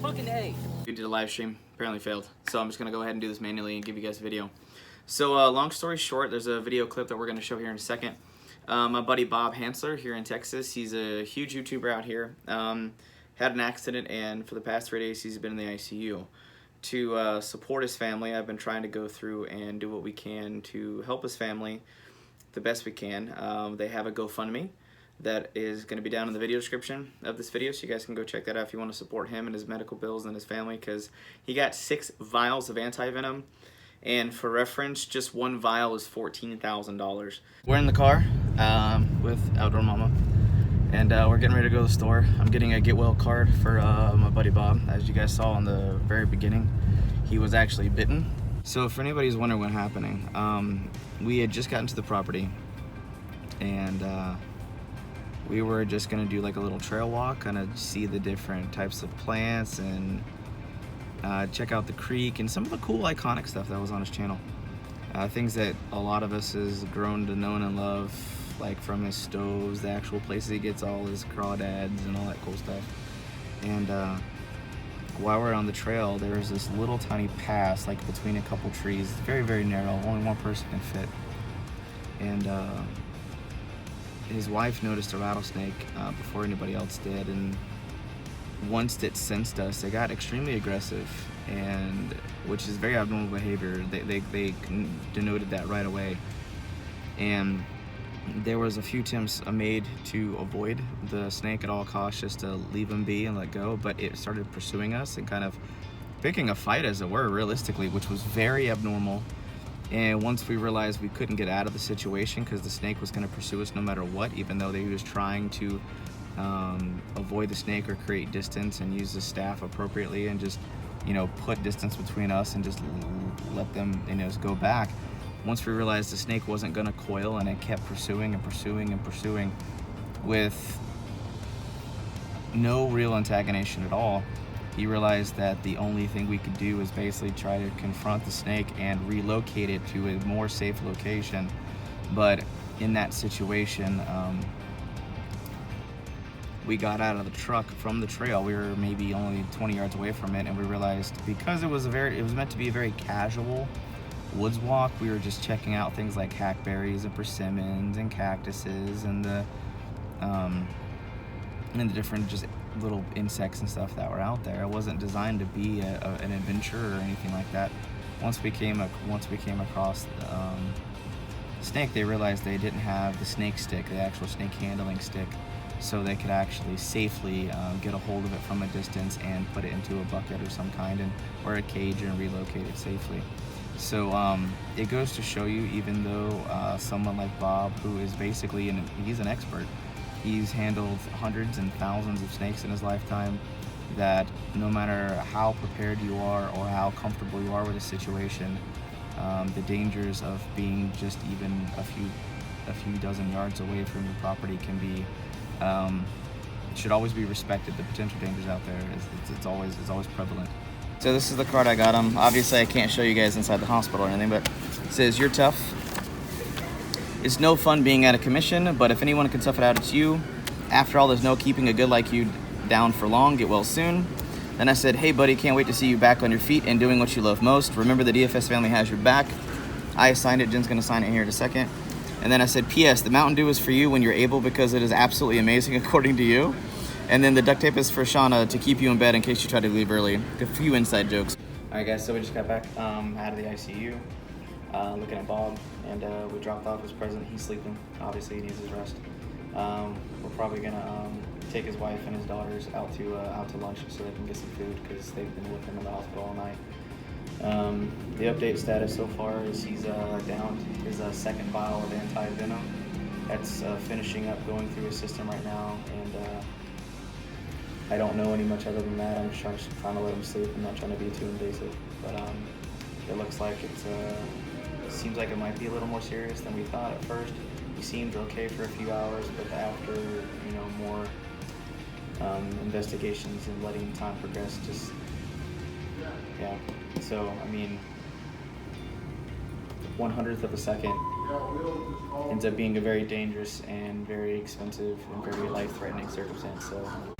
fucking A. We did a live stream, apparently failed. So I'm just gonna go ahead and do this manually and give you guys a video. So long story short, there's a video clip that we're gonna show here in a second. My buddy Bob Hansler here in Texas, he's a huge YouTuber out here. Had an accident, and for the past 3 days he's been in the ICU. To support his family, I've been trying to go through and do what we can to help his family the best we can. They have a GoFundMe that is going to be down in the video description of this video, so you guys can go check that out if you want to support him and his medical bills and his family, because he got 6 vials of anti-venom, and for reference, just one vial is $14,000. We're in the car with Outdoor Mama, and we're getting ready to go to the store. I'm getting a get well card for my buddy Bob. As you guys saw in the very beginning, he was actually bitten. So for anybody who's wondering what's happening, we had just gotten to the property, and we were just gonna do like a little trail walk, kind of see the different types of plants and check out the creek and some of the cool iconic stuff that was on his channel. Things that a lot of us has grown to know and love, like from his stoves, the actual places he gets all his crawdads and all that cool stuff. And while we're on the trail, there's this little tiny pass like between a couple trees, very, very narrow, only one person can fit. And his wife noticed a rattlesnake before anybody else did, and once it sensed us, it got extremely aggressive, and which is very abnormal behavior. They denoted that right away, and there was a few attempts made to avoid the snake at all costs, just to leave him be and let go, but it started pursuing us and kind of picking a fight, as it were, realistically, which was very abnormal. And once we realized we couldn't get out of the situation because the snake was going to pursue us no matter what, even though he was trying to avoid the snake or create distance and use the staff appropriately and just, you know, put distance between us and just let them, you know, just go back. Once we realized the snake wasn't going to coil and it kept pursuing and pursuing and pursuing with no real antagonization at all, he realized that the only thing we could do is basically try to confront the snake and relocate it to a more safe location. But in that situation, we got out of the truck from the trail. We were maybe only 20 yards away from it, and we realized because it was meant to be a very casual woods walk, we were just checking out things like hackberries and persimmons and cactuses and the different just little insects and stuff that were out there. It wasn't designed to be an adventure or anything like that. Once we came across the snake, they realized they didn't have the snake stick, the actual snake handling stick, so they could actually safely get a hold of it from a distance and put it into a bucket or some kind, or a cage, and relocate it safely. So it goes to show you, even though someone like Bob, who is basically he's an expert, he's handled hundreds and thousands of snakes in his lifetime, that no matter how prepared you are or how comfortable you are with a situation, the dangers of being just even a few dozen yards away from your property can be, should always be respected. The potential dangers out there it's always prevalent. So this is the card I got him. Obviously I can't show you guys inside the hospital or anything, but it says, "You're tough. It's no fun being out of commission, but if anyone can tough it out, it's you. After all, there's no keeping a good like you down for long. Get well soon." Then I said, "Hey buddy, can't wait to see you back on your feet and doing what you love most. Remember, the DFS family has your back." I signed it. Jen's gonna sign it here in a second. And then I said, "P.S. the Mountain Dew is for you when you're able, because it is absolutely amazing according to you. And then the duct tape is for Shauna to keep you in bed in case you try to leave early." A few inside jokes. All right guys, so we just got back out of the ICU. Looking at Bob, and we dropped off his present. He's sleeping. Obviously, he needs his rest. We're probably gonna take his wife and his daughters out to lunch so they can get some food, because they've been with him in the hospital all night. The update status so far is he's downed his second vial of anti-venom. That's finishing up going through his system right now, and I don't know any much other than that. I'm just trying to let him sleep. I'm not trying to be too invasive, but it looks like it seems like it might be a little more serious than we thought at first. He seemed okay for a few hours, but after, you know, more investigations and letting time progress, just, yeah. So, I mean, 1/100th of a second ends up being a very dangerous and very expensive and very life-threatening circumstance. So